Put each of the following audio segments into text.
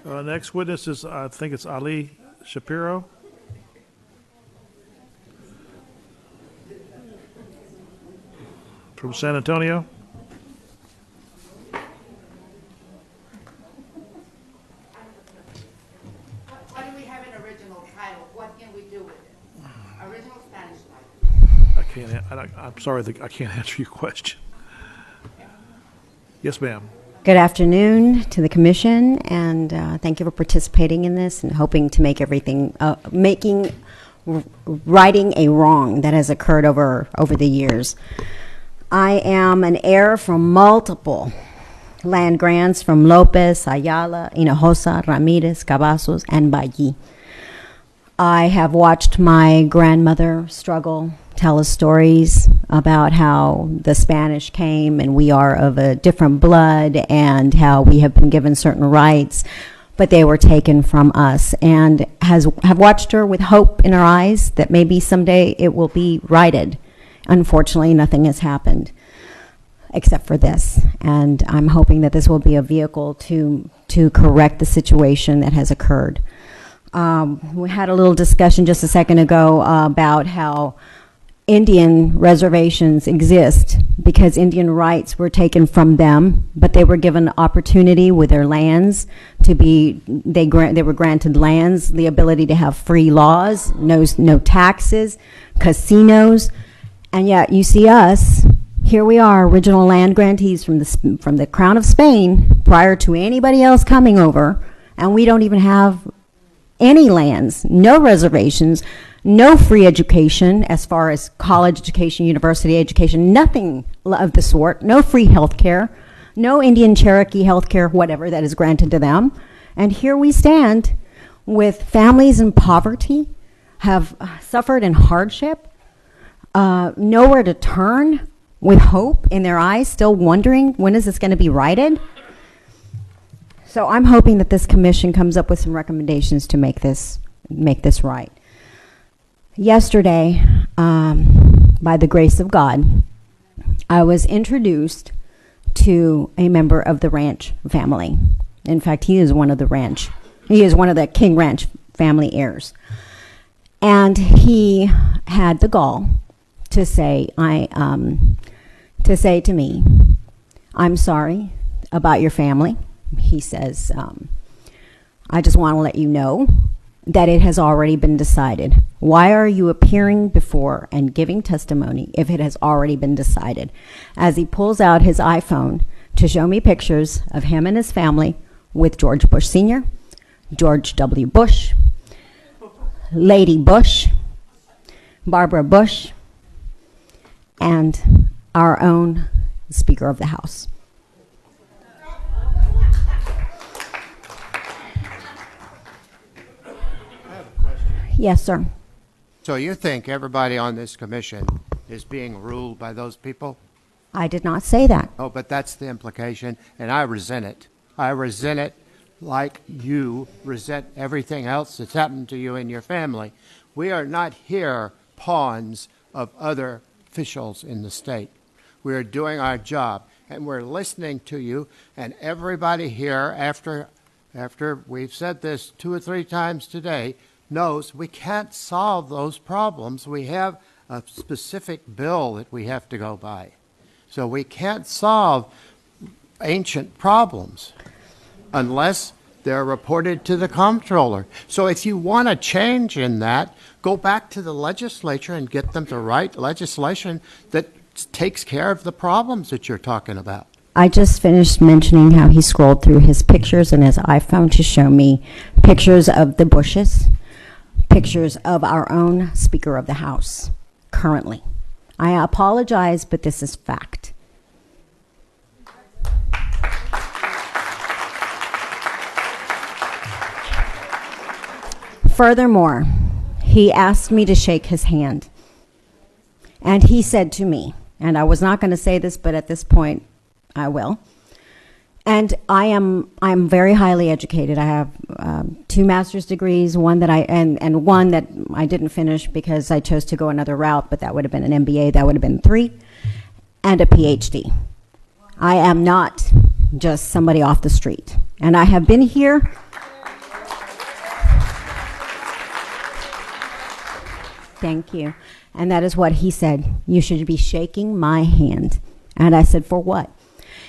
Next witness is, I think it's Ali Shapiro. From San Antonio. Why do we have an original title? What can we do with it? Original Spanish title. I'm sorry, I can't answer your question. Yes, ma'am. Good afternoon to the commission, and thank you for participating in this and hoping to make everything, righting a wrong that has occurred over the years. I am an heir from multiple land grants from Lopez, Ayala, Hinojosa, Ramirez, Cavazos, and Valle. I have watched my grandmother struggle, tell us stories about how the Spanish came and we are of a different blood and how we have been given certain rights, but they were taken from us, and have watched her with hope in her eyes that maybe someday it will be righted. Unfortunately, nothing has happened except for this, and I'm hoping that this will be a vehicle to correct the situation that has occurred. We had a little discussion just a second ago about how Indian reservations exist because Indian rights were taken from them, but they were given opportunity with their lands to be, they were granted lands, the ability to have free laws, no taxes, casinos, and yet you see us, here we are, original land grantees from the Crown of Spain prior to anybody else coming over, and we don't even have any lands, no reservations, no free education as far as college education, university education, nothing of the sort, no free health care, no Indian Cherokee health care, whatever that is granted to them. And here we stand with families in poverty, have suffered in hardship, nowhere to turn, with hope in their eyes, still wondering when is this going to be righted. So I'm hoping that this commission comes up with some recommendations to make this right. Yesterday, by the grace of God, I was introduced to a member of the ranch family. In fact, he is one of the King Ranch family heirs. And he had the gall to say to me, "I'm sorry about your family." He says, "I just want to let you know that it has already been decided. Why are you appearing before and giving testimony if it has already been decided?" As he pulls out his iPhone to show me pictures of him and his family with George Bush Sr., George W. Bush, Lady Bush, Barbara Bush, and our own Speaker of the House. Yes, sir. So you think everybody on this commission is being ruled by those people? I did not say that. Oh, but that's the implication, and I resent it. I resent it like you resent everything else that's happened to you and your family. We are not here pawns of other officials in the state. We are doing our job, and we're listening to you, and everybody here, after we've said this 2 or 3 times today, knows we can't solve those problems. We have a specific bill that we have to go by. So we can't solve ancient problems unless they're reported to the comptroller. So if you want a change in that, go back to the legislature and get them to write legislation that takes care of the problems that you're talking about. I just finished mentioning how he scrolled through his pictures and his iPhone to show me pictures of the Bushes, pictures of our own Speaker of the House currently. I apologize, but this is fact. Furthermore, he asked me to shake his hand. And he said to me, and I was not going to say this, but at this point I will. And I'm very highly educated. I have 2 master's degrees, one that and one that I didn't finish because I chose to go another route, but that would have been an MBA, that would have been 3, and a PhD. I am not just somebody off the street. And I have been here Thank you. And that is what he said. You should be shaking my hand. And I said, for what?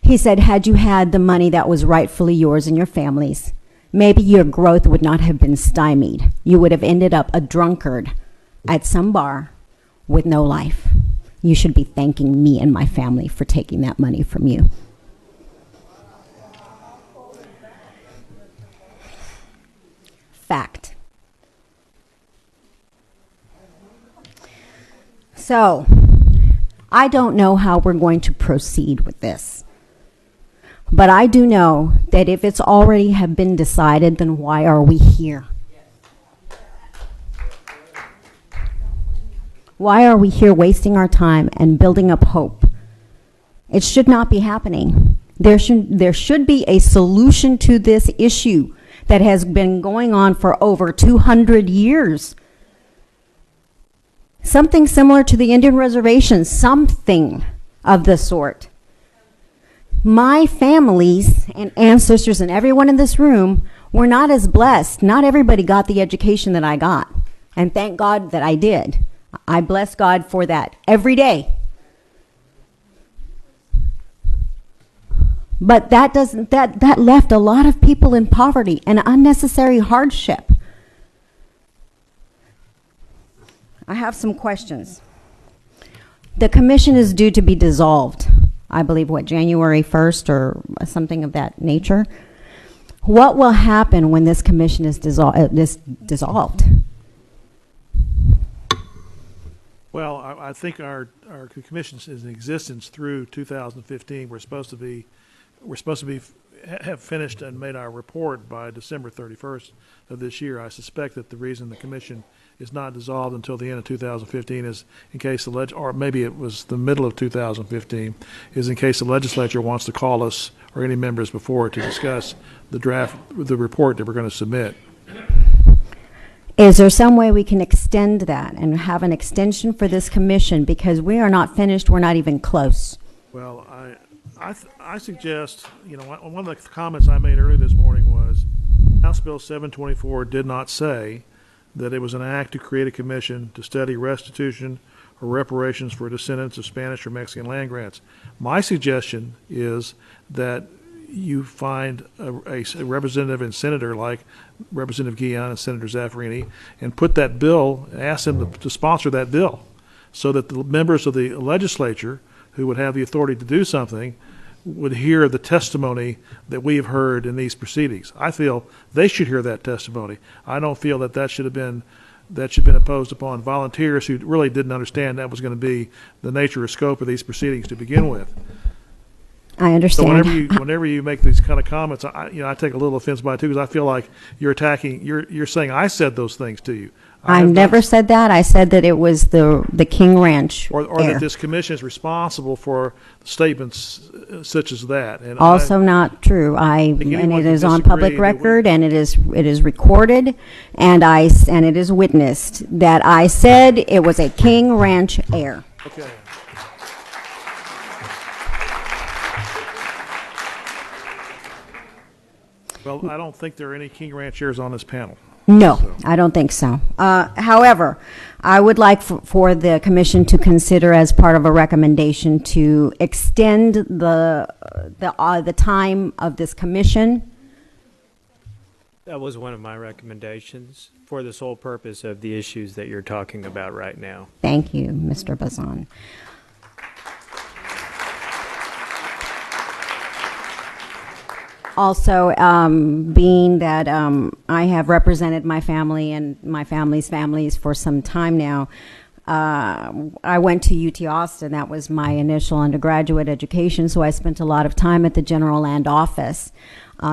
He said, had you had the money that was rightfully yours and your family's, maybe your growth would not have been stymied. You would have ended up a drunkard at some bar with no life. You should be thanking me and my family for taking that money from you. Fact. So, I don't know how we're going to proceed with this. But I do know that if it's already have been decided, then why are we here? Why are we here wasting our time and building up hope? It should not be happening. There should be a solution to this issue that has been going on for over 200 years. Something similar to the Indian reservation, something of the sort. My families and ancestors and everyone in this room were not as blessed. Not everybody got the education that I got. And thank God that I did. I bless God for that every day. But that left a lot of people in poverty and unnecessary hardship. I have some questions. The commission is due to be dissolved, I believe, January 1st or something of that nature. What will happen when this commission is dissolved? Well, I think our commission is in existence through 2015. We're supposed to have finished and made our report by December 31st of this year. I suspect that the reason the commission is not dissolved until the end of 2015 is in case the or maybe it was the middle of 2015, is in case the legislature wants to call us or any members before to discuss the report that we're going to submit. Is there some way we can extend that and have an extension for this commission, because we are not finished, we're not even close? Well, I suggest, one of the comments I made earlier this morning was House Bill 724 did not say that it was an act to create a commission to study restitution or reparations for descendants of Spanish or Mexican land grants. My suggestion is that you find a representative and senator like Representative Guillen and Senator Zaffarini and put that bill, ask them to sponsor that bill so that the members of the legislature who would have the authority to do something would hear the testimony that we have heard in these proceedings. I feel they should hear that testimony. I don't feel that should have been imposed upon volunteers who really didn't understand that was going to be the nature or scope of these proceedings to begin with. I understand. So whenever you make these kind of comments, I take a little offense by it too, because I feel like you're saying I said those things to you. I've never said that. I said that it was the King Ranch or heir. that this commission is responsible for statements such as that. And also not true. And it is on public record, and it is recorded, and it is witnessed that I said it was a King Ranch heir. Okay. Well, I don't think there are any King Ranch heirs on this panel. No, I don't think so. However, I would like for the commission to consider as part of a recommendation to extend the time of this commission. That was one of my recommendations for the sole purpose of the issues that you're talking about right now. Thank you, Mr. Bazan. Also, being that I have represented my family and my family's families for some time now, I went to UT Austin. That was my initial undergraduate education, so I spent a lot of time at the General Land Office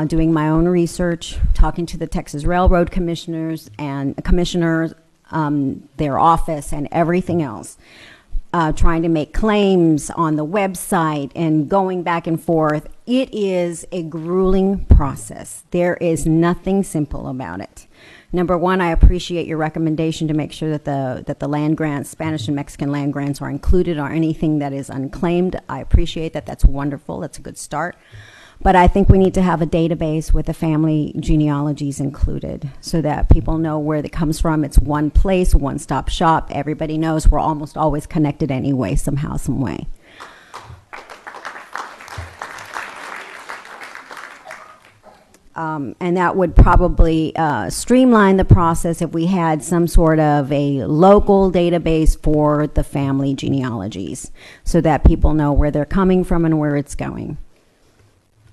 doing my own research, talking to the Texas Railroad commissioners, their office, and everything else. Trying to make claims on the website and going back and forth. It is a grueling process. There is nothing simple about it. Number one, I appreciate your recommendation to make sure that the land grants, Spanish and Mexican land grants, are included or anything that is unclaimed. I appreciate that. That's wonderful. That's a good start. But I think we need to have a database with the family genealogies included so that people know where it comes from. It's one place, one-stop shop. Everybody knows we're almost always connected anyway, somehow, some way. And that would probably streamline the process if we had some sort of a local database for the family genealogies so that people know where they're coming from and where it's going.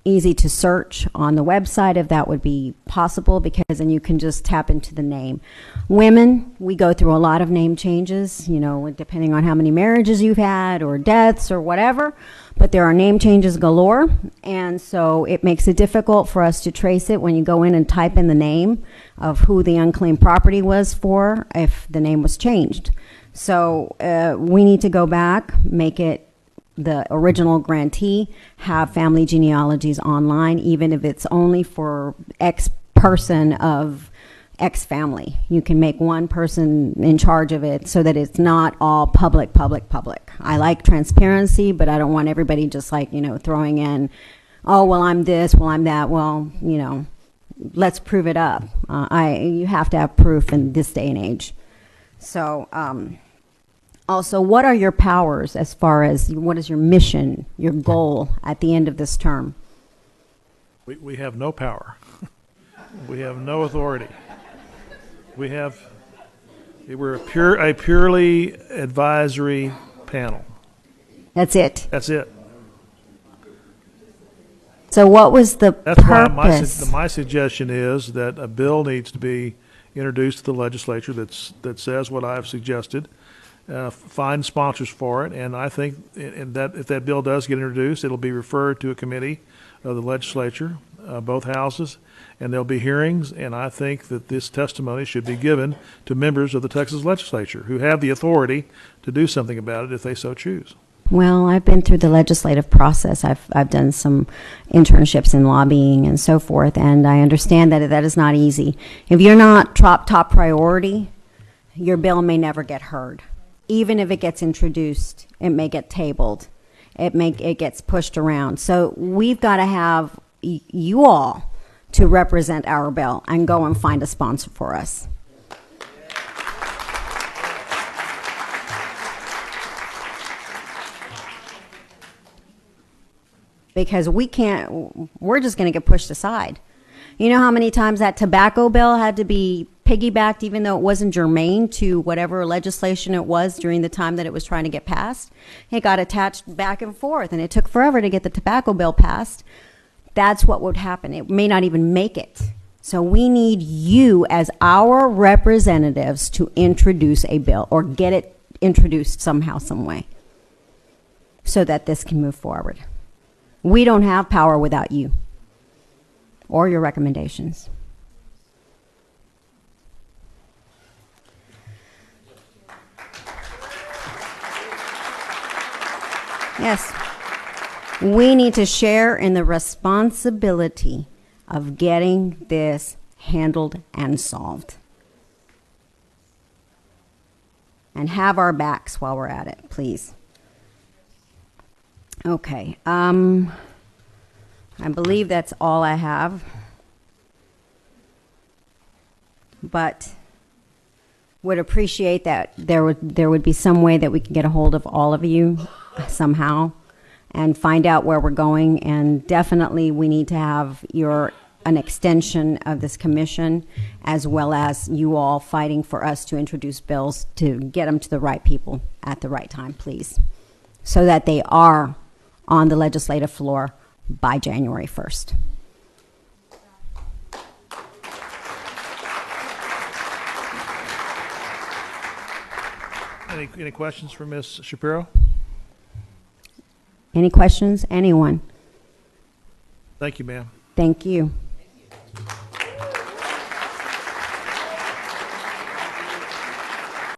Easy to search on the website if that would be possible, because then you can just tap into the name. Women, we go through a lot of name changes, you know, depending on how many marriages you've had or deaths or whatever, but there are name changes galore, and so it makes it difficult for us to trace it when you go in and type in the name of who the unclaimed property was for if the name was changed. So we need to go back, make it the original grantee, have family genealogies online, even if it's only for X person of X family. You can make one person in charge of it so that it's not all public. I like transparency, but I don't want everybody just like, you know, throwing in, oh, well, I'm this, well, I'm that. Well, you know, let's prove it up. You have to have proof in this day and age. So, also, what are your powers as far as what is your mission, your goal at the end of this term? We have no power. We have no authority. We're a purely advisory panel. That's it. That's it. So what was the That's purpose? why my suggestion is that a bill needs to be introduced to the legislature that says what I've suggested. Find sponsors for it, and I think that if that bill does get introduced, it'll be referred to a committee of the legislature, both houses, and there'll be hearings, and I think that this testimony should be given to members of the Texas legislature who have the authority to do something about it if they so choose. Well, I've been through the legislative process. I've done some internships in lobbying and so forth, and I understand that that is not easy. If you're not top priority, your bill may never get heard. Even if it gets introduced, it may get tabled. It gets pushed around. So we've got to have you all to represent our bill and go and find a sponsor for us. Because we're just going to get pushed aside. You know how many times that tobacco bill had to be piggybacked, even though it wasn't germane to whatever legislation it was during the time that it was trying to get passed? It got attached back and forth, and it took forever to get the tobacco bill passed. That's what would happen. It may not even make it. So we need you as our representatives to introduce a bill or get it introduced somehow, some way, so that this can move forward. We don't have power without you or your recommendations. Yes. We need to share in the responsibility of getting this handled and solved. And have our backs while we're at it, please. Okay. I believe that's all I have. But would appreciate that there would be some way that we could get a hold of all of you somehow and find out where we're going. And definitely we need to have an extension of this commission, as well as you all fighting for us to introduce bills to get them to the right people at the right time, please, so that they are on the legislative floor by January 1st. Any questions for Ms. Shapiro? Any questions? Anyone? Thank you, ma'am. Thank you.